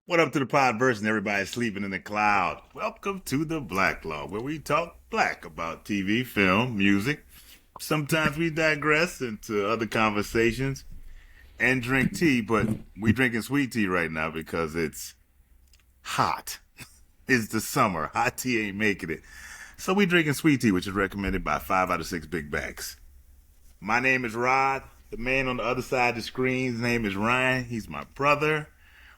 What up to the podverse and everybody sleeping in the cloud? Welcome to the blacklog, where we talk black about TV, film, music. Sometimes we digress into other conversations and drink tea, but we drinking sweet tea right now because it's hot. It's the summer. Hot tea ain't making it. So we drinking sweet tea, which is recommended by 5 out of 6 big bags. My name is Rod. The man on the other side of the screen, his name is Ryan. He's my brother.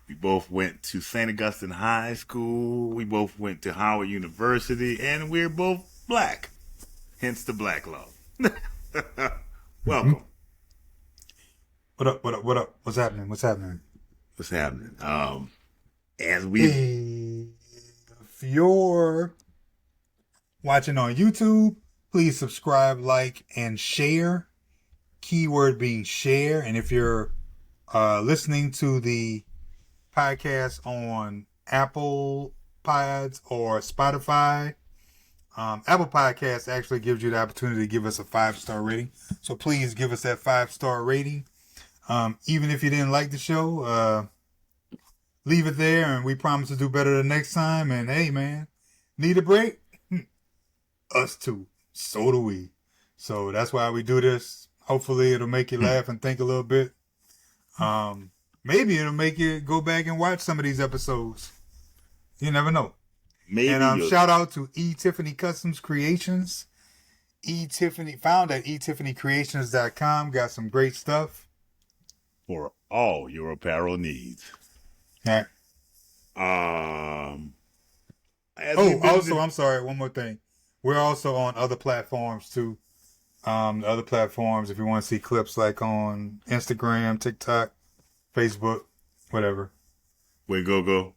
We both went to St. Augustine High School. We both went to Howard University, and we're both black. Hence the black law. Mm-hmm. Welcome. What up? What up? What up? What's happening? What's happening? What's happening? As we If you're watching on YouTube, please subscribe, like, and share. Keyword being share. And if you're listening to the podcast on Apple Pods or Spotify, Apple Podcasts actually gives you the opportunity to give us a 5-star rating. So please give us that 5-star rating. Even if you didn't like the show, leave it there, and we promise to do better the next time. And hey, man, need a break? Us too. So do we. So that's why we do this. Hopefully it'll make you laugh and think a little bit. Maybe it'll make you go back and watch some of these episodes. You never know. maybe And shout out to E. Tiffany Customs Creations. Found at etiffanycreations.com. Got some great stuff. for all your apparel needs. Yeah. I'm sorry. One more thing. We're also on other platforms too. The other platforms, if you want to see clips like on Instagram, TikTok, Facebook, whatever. Way go go.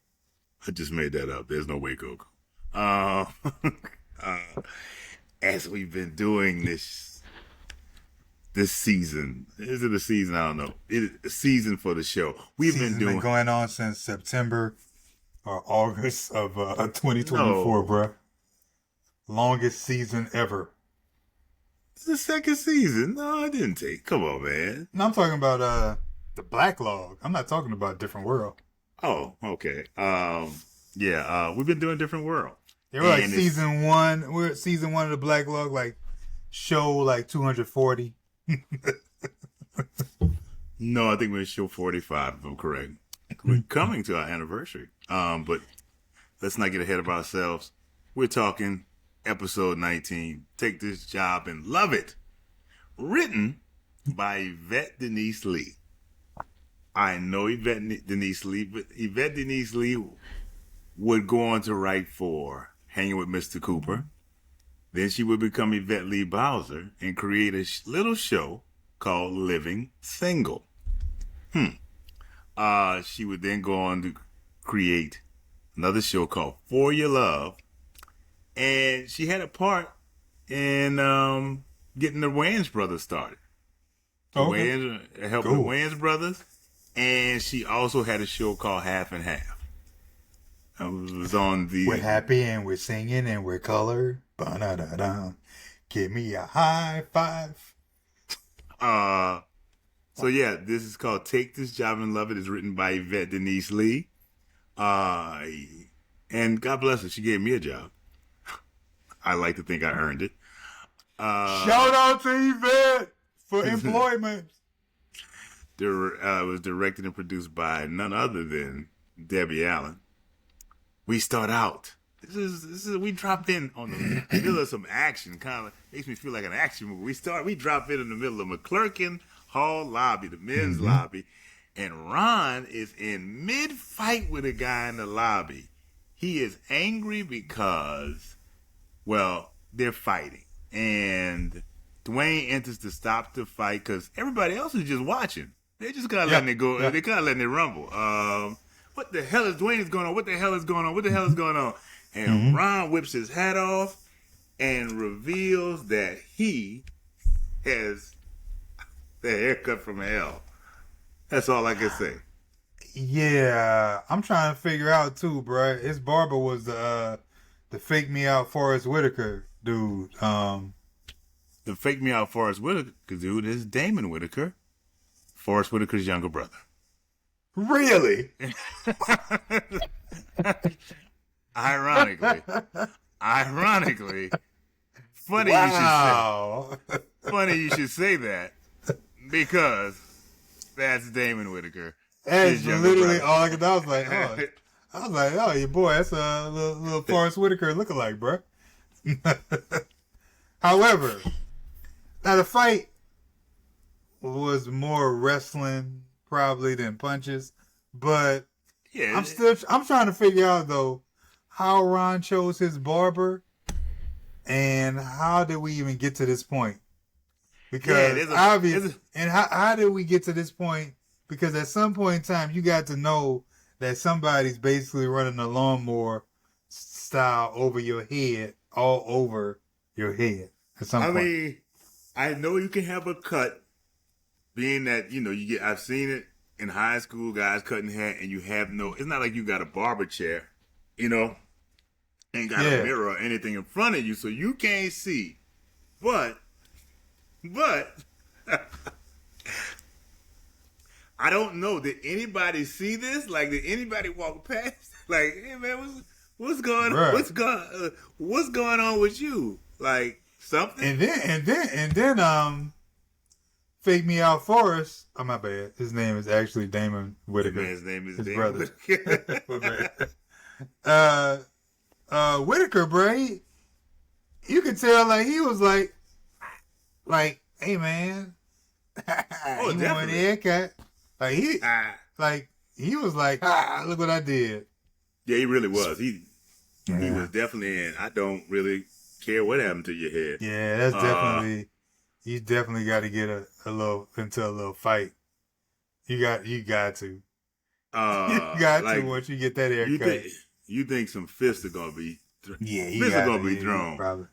I just made that up. There's no way go go. Uh, as we've been doing this season, is it a season? I don't know. It's a season for the show. We've Season's been doing going on since September or August of 2024, bruh. Longest season ever. It's the second season. No, I didn't take. Come on, man. No, I'm talking about the Blacklog. I'm not talking about Different World. Oh, okay. We've been doing Different World. They were like season one. We're at season 1 of the Blacklog, like show like 240. No, I think we're at show 45, if I'm correct. We're coming to our anniversary. But let's not get ahead of ourselves. We're talking episode 19, Take This Job and Love It. Written by Yvette Denise Lee. I know Yvette Denise Lee, but Yvette Denise Lee would go on to write for Hanging with Mr. Cooper. Then she would become Yvette Lee Bowser and create a little show called Living Single. She would then go on to create another show called For Your Love. And she had a part in getting the Wayans brothers started. Okay. Helping the Wayans brothers. And she also had a show called Half and Half. It was on the... We're happy and we're singing and we're colored. Ba-da-da-da. Give me a high five. So yeah, this is called Take This Job and Love It. It's written by Yvette Denise Lee. And God bless her, she gave me a job. I like to think I earned it. Shout out to Yvette for employment. It was directed and produced by none other than Debbie Allen. We start out. We drop in on the middle of some action. Kind of makes me feel like an action movie. We drop in the middle of McClurkin Hall lobby, the men's lobby, and Ron is in mid-fight with a guy in the lobby. He is angry because, well, they're fighting. And Dwayne enters to stop the fight because everybody else is just watching. They just kind of letting it go. Yeah. They kind of letting it rumble. What the hell is Dwayne's going on? What the hell is going on? What the hell is going on? And Ron whips his hat off and reveals that he has the haircut from hell. That's all I can say. Yeah, I'm trying to figure out too, bro. His barber was the fake me out Forrest Whitaker dude. The fake me out Forrest Whitaker dude is Damon Whitaker, Forrest Whitaker's younger brother. Really? Ironically, funny Wow. you should say that because that's Damon Whitaker, That's his younger literally brother. all I could. I was like, oh, your boy, that's a little Forrest Whitaker lookalike, bro. However, now the fight was more wrestling probably than punches, but Yeah, I'm trying to figure out though how Ron chose his barber and how did we even get to this point? Because how did we get to this point? Because at some point in time, you got to know that somebody's basically running a lawnmower style over your head, all over your head. At some point, mean, I know you can have a cut, being that I've seen it in high school, guys cutting hair, and you have no. It's not like you got a barber chair, ain't got a mirror or anything in front of you, so you can't see. But I don't know. Did anybody see this? Like, did anybody walk past? Like, hey man, what's going what's going on with you? Like something? And then Fake Me Out Forrest. Oh, my bad. His name is actually Damon Whitaker. His name is his Damon brother. Whitaker, bro. You could tell like he was like, hey man, you want a haircut? Like he was like, look what I did. Yeah, he really was. He was definitely in. I don't really care what happened to your hair. Yeah, that's definitely. You definitely got to get a little fight. You got to. You got to once you get that haircut. You think some fists are gonna be? Fists are gonna be thrown. Probably.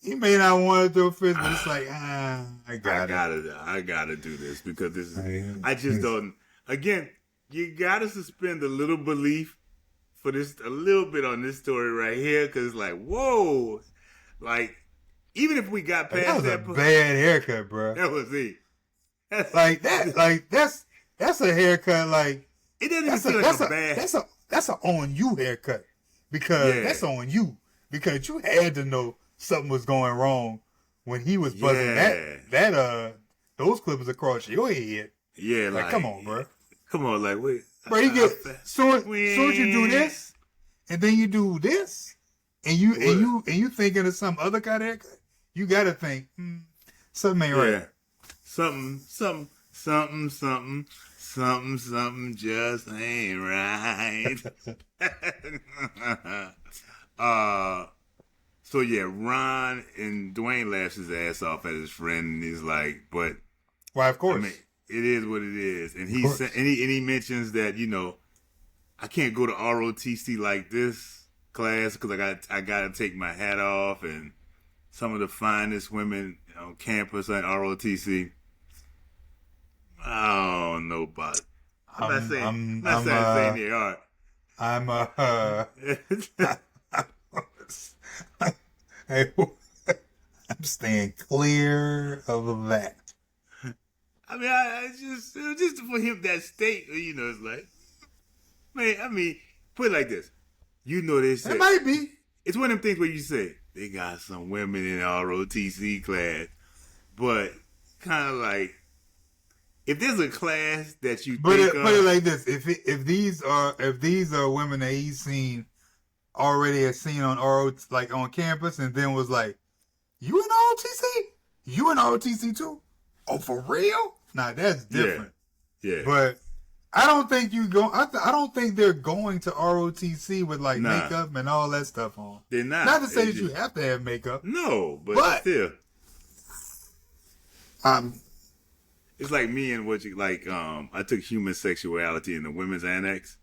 You may not want to throw fists, but it's like I gotta do this because this is. I just don't. Again, you gotta suspend a little belief for this a little bit on this story right here because like whoa, like. Even if we got past that was a bad haircut, bro. That was it. That's a haircut. Like it doesn't even seem like a bad. That's a on you haircut because that's on you because you had to know something was going wrong when he was buzzing those clippers across your head. Yeah, like come on, bro. Come on, like wait, bro. You get soon as you do this, and then you do this, and you thinking of some other kind of haircut. You gotta think, something ain't right. Something just ain't right. So yeah, Ron and Dwayne laughs his ass off at his friend, and he's like, "But why? Of course, I mean, it is what it is." And he mentions that I can't go to ROTC like this class because I gotta take my hat off and. Some of the finest women on campus at ROTC. I don't know about it. I'm not saying they are. I'm staying clear of that. I mean, it was just for him that state, it's like, man, I mean, put it like this. They say. It might be. It's one of them things where you say, they got some women in ROTC class, but kind of like if there's a class that you put it like this: if these are women that he's already seen on on campus, and then was like, you in ROTC? You in ROTC too? Oh, for real? Nah, that's different. Yeah. But I don't think I don't think they're going to ROTC with makeup and all that stuff on. They're not. Not to say that you have to have makeup. No, but still. It's like me and I took human sexuality in the women's annex,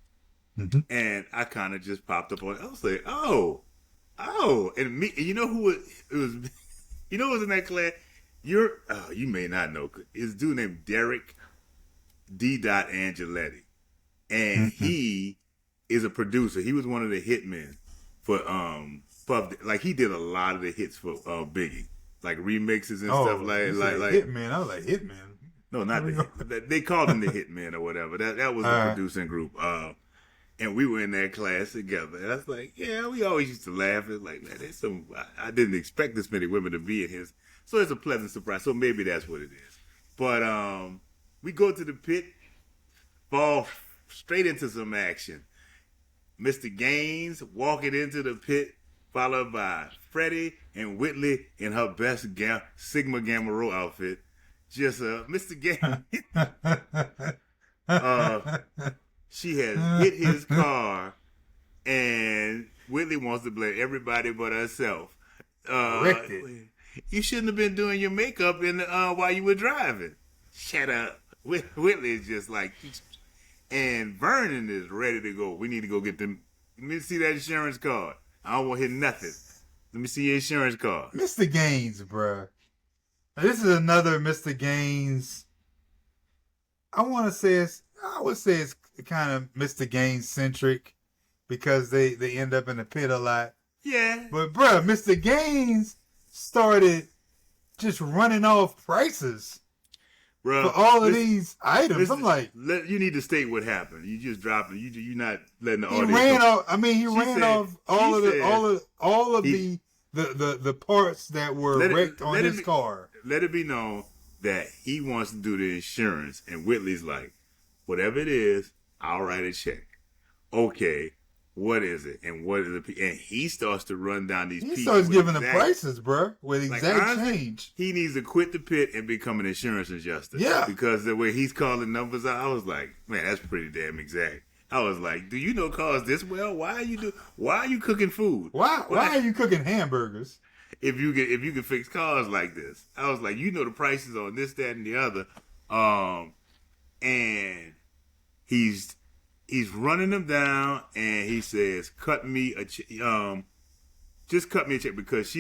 and I kind of just popped up on it. I was like, oh, and me, you know who it was? You know who was in that class? You may not know. It's a dude named Derek D. Angeletti, and he is a producer. He was one of the hitmen for Puff. Like he did a lot of the hits for Biggie, like remixes and stuff like Hitman. I was like Hitman. No, not they called him the Hitman or whatever. That was the producing group. And we were in that class together. And I was like, yeah, we always used to laugh. It's like, man, there's some. I didn't expect this many women to be in his. So it's a pleasant surprise. So maybe that's what it is. But we go to the pit, fall straight into some action. Mr. Gaines walking into the pit, followed by Freddie and Whitley in her best Sigma Gamma Rho outfit. Just Mr. Gaines. She has hit his car, and Whitley wants to blame everybody but herself. Wrecked it. You shouldn't have been doing your makeup while you were driving. Shut up. Whitley is just like, and Vernon is ready to go. We need to go get them. Let me see that insurance card. I don't want to hear nothing. Let me see your insurance card. Mr. Gaines, bruh. This is another Mr. Gaines. I would say it's kind of Mr. Gaines centric because they end up in the pit a lot. Yeah. But bruh, Mr. Gaines started just running off prices for all of these items. I'm like, you need to state what happened. You just dropped it. You're not letting the audience. He ran off all of the parts that were wrecked on his car. Let it be known that he wants to do the insurance, and Whitley's like, whatever it is, I'll write a check. Okay, what is it? And what is it? And he starts to run down these pieces. He starts giving the prices, bro, with exact honestly, change. He needs to quit the pit and become an insurance adjuster. Yeah. Because the way he's calling numbers out, I was like, man, that's pretty damn exact. I was like, do you know cars this well? Why are you cooking food? Why are you cooking hamburgers? If you can fix cars like this. I was like, you know the prices on this, that, and the other. And he's running them down, and he says, just cut me a check because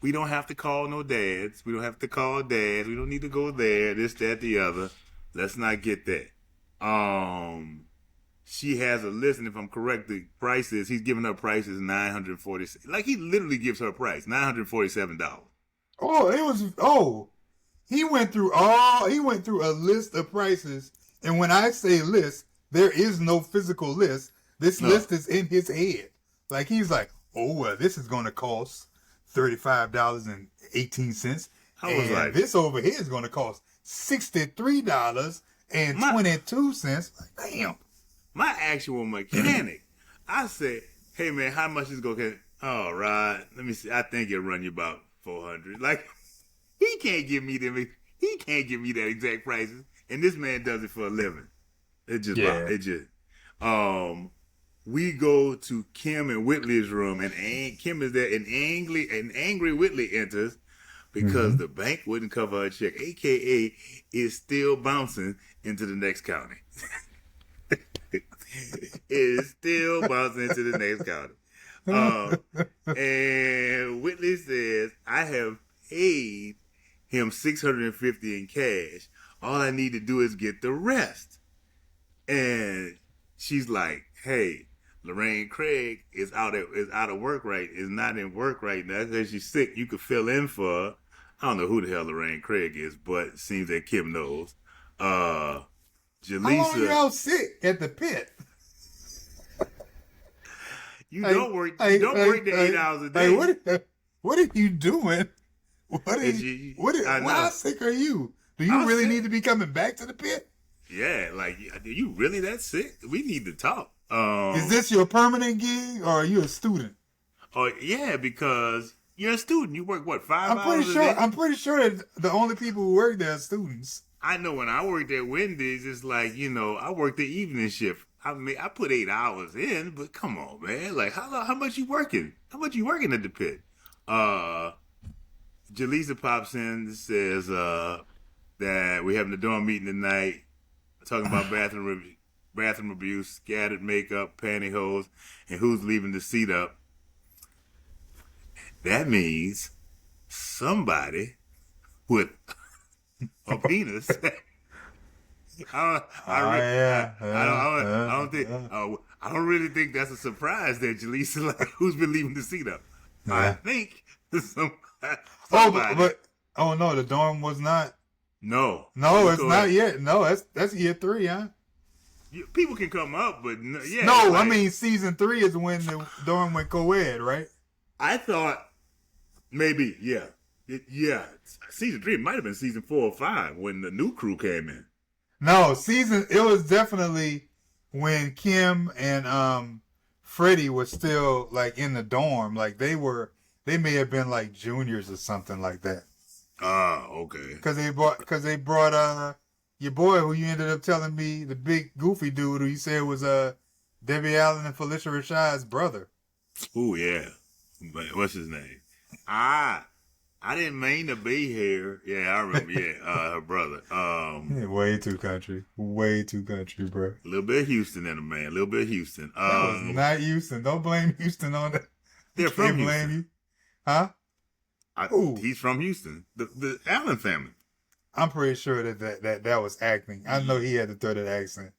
we don't have to call no dads. We don't have to call dads. We don't need to go there, this, that, the other. Let's not get that. She has a list, and if I'm correct, the price is, he's giving her prices $947. Like, he literally gives her a price, $947. He went through a list of prices, and when I say list, there is no physical list. This list is in his head. Like, he's like, this is going to cost $35.18. I was like, this over here is going to cost $63.22. Like, damn. My actual mechanic, I said, hey, man, how much is going to cost? All right, let me see. I think it'll run you about $400. Like, he can't give me that exact prices. And this man does it for a living. We go to Kim and Whitley's room, and Kim is there, and angry Whitley enters because the bank wouldn't cover her check, a.k.a. is still bouncing into the next county. Is still bouncing into the next county. And Whitley says, I have paid him $650 in cash. All I need to do is get the rest. And she's like, hey, Lorraine Craig is not in work right now because she's sick. You could fill in for her. I don't know who the hell Lorraine Craig is, but it seems that Kim knows. Jaleesa. How long you out sick at the pit? You don't work the 8 hours a day. What are you doing? How sick are you? Do you really need to be coming back to the pit? Yeah, like, are you really that sick? We need to talk. Is this your permanent gig, or are you a student? Oh, yeah, because you're a student. You work, 5 hours a day? I'm pretty sure that the only people who work there are students. I know when I worked at Wendy's, it's like, I worked the evening shift. I put 8 hours in, but come on, man. Like, how much you working? How much you working at the pit? Jaleesa pops in and says that we're having a dorm meeting tonight, talking about bathroom abuse, scattered makeup, pantyhose, and who's leaving the seat up. That means somebody with a penis. I don't really think that's a surprise that Jaleesa, like, who's been leaving the seat up. I think somebody. Oh no, the dorm was not No. No, it's not yet. No, that's year 3, huh? People can come up, but yeah. No, like, I mean season 3 is when during when co-ed, right? I thought maybe, yeah. Season 3 might have been season 4 or 5 when the new crew came in. No, it was definitely when Kim and Freddie was still like in the dorm. Like they may have been like juniors or something like that. Okay. Because they brought your boy who you ended up telling me, the big goofy dude who you said was Debbie Allen and Felicia Rashad's brother. Oh yeah. What's his name? I didn't mean to be here. Yeah, I remember. Yeah, her brother. Yeah, way too country, bro. A little bit of Houston in him, man. A little bit of Houston. That was not Houston. Don't blame Houston on that. They're from Houston. Blame you. Huh? He's from Houston. The Allen family. I'm pretty sure that was acting. I know he had to throw that accent.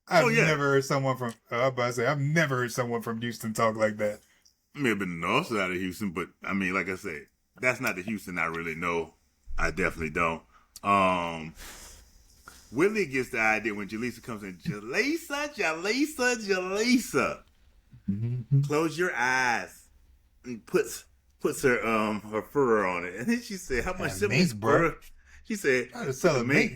I've never heard someone from. I've never heard someone from Houston talk like that. May have been the north side of Houston, but I mean, like I said, that's not the Houston I really know. I definitely don't. Willie gets the idea when Jaleesa comes in. Jaleesa. Mm-hmm. Close your eyes. And puts her fur on it, and then she said, "How much mink, bro?" She said, "I just sell a mink."